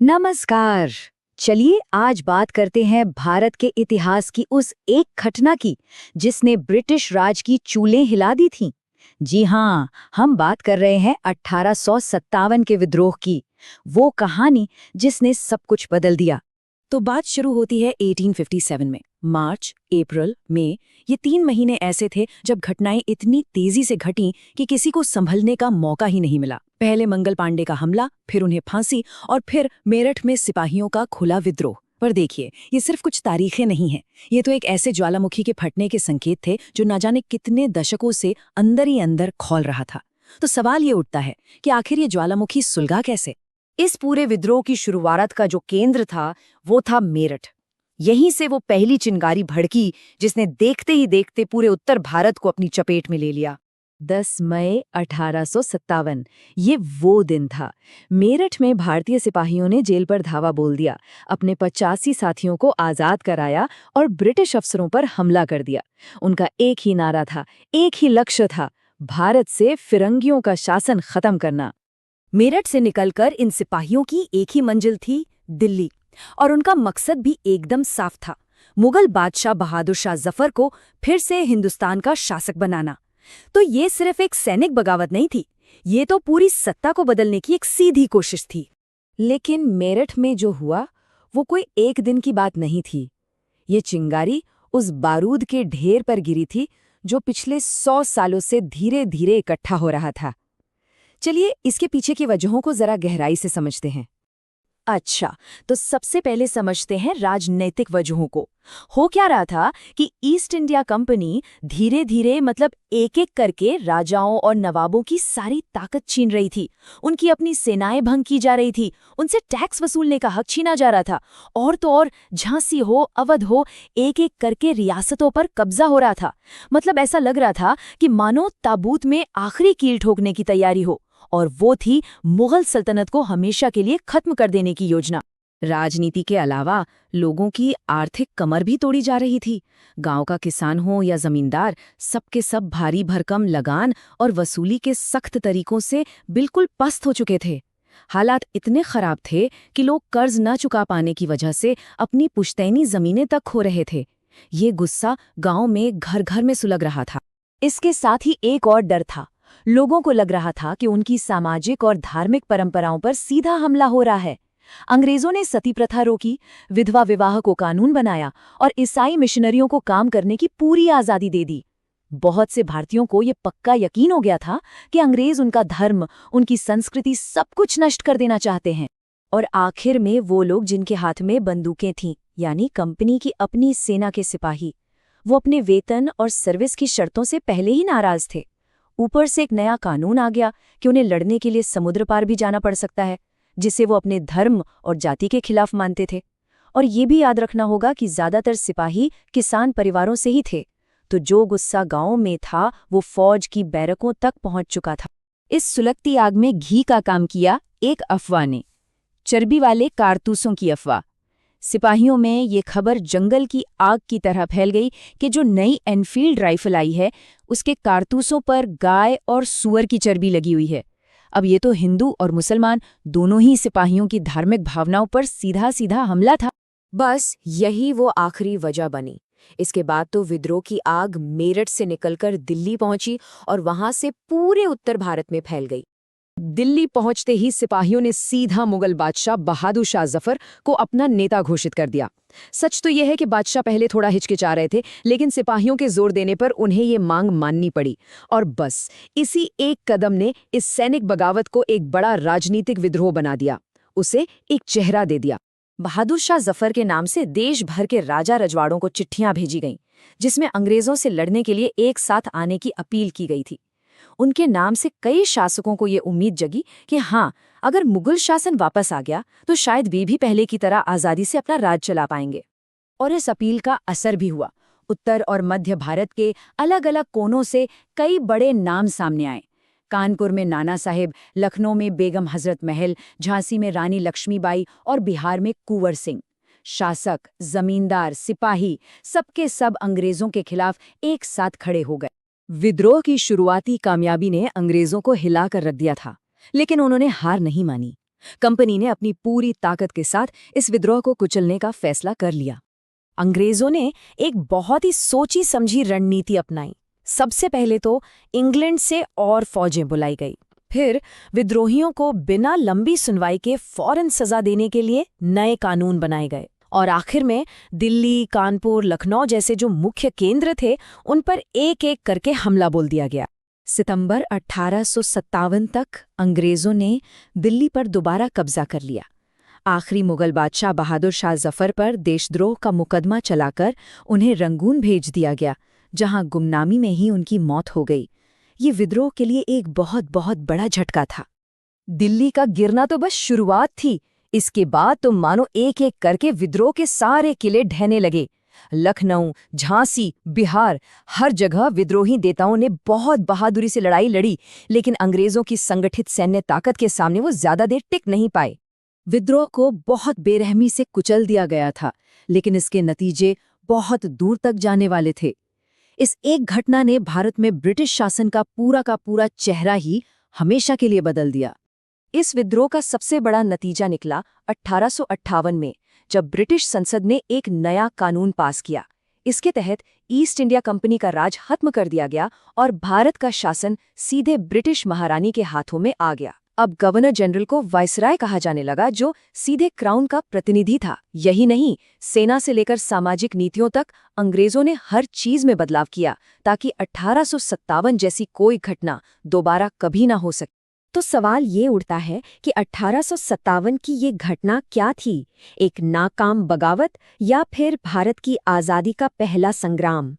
नमस्कार। चलिए आज बात करते हैं भारत के इतिहास की उस एक घटना की जिसने ब्रिटिश राज की चूलें हिला दी थीं। जी हाँ, हम बात कर रहे हैं 1857 के विद्रोह की, वो कहानी जिसने सब कुछ बदल दिया। तो बात शुरू होती है 1857 में। मार्च, अप्रैल, मई ये 3 महीने ऐसे थे जब घटनाएं इतनी तेजी से घटीं कि किसी को संभलने का मौका ही नहीं मिला। पहले मंगल पांडे का हमला, फिर उन्हें फांसी और फिर मेरठ में सिपाहियों का खुला विद्रोह। पर देखिए, ये सिर्फ कुछ तारीखें नहीं हैं। ये तो एक ऐसे ज्वालामुखी के फटने के संकेत थे जो न जाने कितने दशकों से अंदर ही अंदर खौल रहा था। तो सवाल ये उठता है कि आखिर ये ज्वालामुखी सुलगा कैसे? इस पूरे विद्रोह की शुरुआत का जो केंद्र था वो था मेरठ। यहीं से वो पहली चिंगारी भड़की जिसने देखते ही देखते पूरे उत्तर भारत को अपनी चपेट में ले लिया। 10 मई 1857 ये वो दिन था। मेरठ में भारतीय सिपाहियों ने जेल पर धावा बोल दिया, अपने 85 साथियों को आजाद कराया और ब्रिटिश अफसरों पर हमला कर दिया। उनका एक ही नारा था, एक ही लक्ष्य था, भारत से फिरंगियों का शासन खत्म करना। मेरठ से निकलकर इन सिपाहियों की एक ही मंजिल थी, दिल्ली। और उनका मकसद भी एकदम साफ था, मुगल बादशाह बहादुर शाह जफर को फिर से हिंदुस्तान का शासक बनाना। तो ये सिर्फ एक सैनिक बगावत नहीं थी, ये तो पूरी सत्ता को बदलने की एक सीधी कोशिश थी। लेकिन मेरठ में जो हुआ वो कोई एक दिन की बात नहीं थी। ये चिंगारी उस बारूद के ढेर पर गिरी थी जो पिछले 100 सालों से धीरे धीरे इकट्ठा हो रहा था। चलिए इसके पीछे की वजहों को जरा गहराई से समझते हैं। अच्छा, तो सबसे पहले समझते हैं राजनैतिक वजहों को। हो क्या रहा था कि ईस्ट इंडिया कंपनी धीरे धीरे मतलब एक एक करके राजाओं और नवाबों की सारी ताकत छीन रही थी। उनकी अपनी सेनाएं भंग की जा रही थी, उनसे टैक्स वसूलने का हक छीना जा रहा था। और तो और झांसी हो, अवध हो, एक एक करके रियासतों पर कब्जा हो रहा था। मतलब ऐसा लग रहा था कि मानो ताबूत में आखिरी कील ठोकने की तैयारी हो, और वो थी मुगल सल्तनत को हमेशा के लिए खत्म कर देने की योजना। राजनीति के अलावा लोगों की आर्थिक कमर भी तोड़ी जा रही थी। गांव का किसान हो या जमींदार, सबके सब भारी भरकम लगान और वसूली के सख्त तरीकों से बिल्कुल पस्त हो चुके थे। हालात इतने खराब थे कि लोग कर्ज न चुका पाने की वजह से अपनी पुश्तैनी जमीनें तक खो रहे थे। ये गुस्सा गांव में घर घर में सुलग रहा था। इसके साथ ही एक और डर था। लोगों को लग रहा था कि उनकी सामाजिक और धार्मिक परंपराओं पर सीधा हमला हो रहा है। अंग्रेजों ने सती प्रथा रोकी, विधवा विवाह को कानून बनाया और ईसाई मिशनरियों को काम करने की पूरी आजादी दे दी। बहुत से भारतीयों को ये पक्का यकीन हो गया था कि अंग्रेज उनका धर्म, उनकी संस्कृति सब कुछ नष्ट कर देना चाहते हैं। और आखिर में वो लोग जिनके हाथ में बंदूकें थीं, यानी कंपनी की अपनी सेना के सिपाही, वो अपने वेतन और सर्विस की शर्तों से पहले ही नाराज थे। ऊपर से एक नया कानून आ गया कि उन्हें लड़ने के लिए समुद्र पार भी जाना पड़ सकता है, जिसे वो अपने धर्म और जाति के खिलाफ मानते थे। और ये भी याद रखना होगा कि ज्यादातर सिपाही किसान परिवारों से ही थे, तो जो गुस्सा गांव में था वो फौज की बैरकों तक पहुंच चुका था। इस सुलगती आग में घी का काम किया एक अफवाह ने, चर्बी वाले कारतूसों की अफवाह। सिपाहियों में ये खबर जंगल की आग की तरह फैल गई कि जो नई एनफील्ड राइफल आई है उसके कारतूसों पर गाय और सूअर की चर्बी लगी हुई है। अब ये तो हिंदू और मुसलमान दोनों ही सिपाहियों की धार्मिक भावनाओं पर सीधा सीधा हमला था। बस यही वो आखिरी वजह बनी। इसके बाद तो विद्रोह की आग मेरठ से निकलकर दिल्ली पहुंची और वहां से पूरे उत्तर भारत में फैल गई। दिल्ली पहुंचते ही सिपाहियों ने सीधा मुगल बादशाह बहादुर शाह जफर को अपना नेता घोषित कर दिया। सच तो यह है कि बादशाह पहले थोड़ा हिचकिचा रहे थे, लेकिन सिपाहियों के जोर देने पर उन्हें ये मांग माननी पड़ी। और बस इसी एक कदम ने इस सैनिक बगावत को एक बड़ा राजनीतिक विद्रोह बना दिया, उसे एक चेहरा दे दिया। बहादुर शाह जफर के नाम से देश भर के राजा रजवाड़ों को चिट्ठियां भेजी गईं, जिसमें अंग्रेजों से लड़ने के लिए एक साथ आने की अपील की गई थी। उनके नाम से कई शासकों को ये उम्मीद जगी कि हाँ, अगर मुगल शासन वापस आ गया तो शायद वे भी पहले की तरह आज़ादी से अपना राज चला पाएंगे। और इस अपील का असर भी हुआ। उत्तर और मध्य भारत के अलग अलग कोनों से कई बड़े नाम सामने आए। कानपुर में नाना साहेब, लखनऊ में बेगम हजरत महल, झांसी में रानी लक्ष्मीबाई और बिहार में कुंवर सिंह। शासक, जमींदार, सिपाही सबके सब अंग्रेजों के खिलाफ एक साथ खड़े हो गए। विद्रोह की शुरुआती कामयाबी ने अंग्रेजों को हिला कर रख दिया था, लेकिन उन्होंने हार नहीं मानी। कंपनी ने अपनी पूरी ताकत के साथ इस विद्रोह को कुचलने का फैसला कर लिया। अंग्रेजों ने एक बहुत ही सोची समझी रणनीति अपनाई। सबसे पहले तो इंग्लैंड से और फौजें बुलाई गई। फिर विद्रोहियों को बिना लंबी सुनवाई के फौरन सजा देने के लिए नए कानून बनाए गए। और आखिर में दिल्ली, कानपुर, लखनऊ जैसे जो मुख्य केंद्र थे, उन पर एक एक करके हमला बोल दिया गया। सितंबर 1857 तक अंग्रेजों ने दिल्ली पर दोबारा कब्जा कर लिया। आखिरी मुगल बादशाह बहादुर शाह जफर पर देशद्रोह का मुकदमा चलाकर उन्हें रंगून भेज दिया गया, जहां गुमनामी में ही उनकी मौत हो गई। ये विद्रोह के लिए एक बहुत बहुत बड़ा झटका था। दिल्ली का गिरना तो बस शुरुआत थी। इसके बाद तो मानो एक एक करके विद्रोह के सारे किले ढहने लगे। लखनऊ, झांसी, बिहार, हर जगह विद्रोही नेताओं ने बहुत बहादुरी से लड़ाई लड़ी, लेकिन अंग्रेजों की संगठित सैन्य ताकत के सामने वो ज्यादा देर टिक नहीं पाए। विद्रोह को बहुत बेरहमी से कुचल दिया गया था, लेकिन इसके नतीजे बहुत दूर तक जाने वाले थे। इस एक घटना ने भारत में ब्रिटिश शासन का पूरा चेहरा ही हमेशा के लिए बदल दिया। इस विद्रोह का सबसे बड़ा नतीजा निकला 1858 में, जब ब्रिटिश संसद ने एक नया कानून पास किया। इसके तहत ईस्ट इंडिया कंपनी का राज खत्म कर दिया गया और भारत का शासन सीधे ब्रिटिश महारानी के हाथों में आ गया। अब गवर्नर जनरल को वायसराय कहा जाने लगा, जो सीधे क्राउन का प्रतिनिधि था। यही नहीं, सेना से लेकर सामाजिक नीतियों तक अंग्रेजों ने हर चीज में बदलाव किया, ताकि 1857 जैसी कोई घटना दोबारा कभी ना हो सके। तो सवाल ये उठता है कि 1857 की ये घटना क्या थी? एक नाकाम बगावत या फिर भारत की आज़ादी का पहला संग्राम?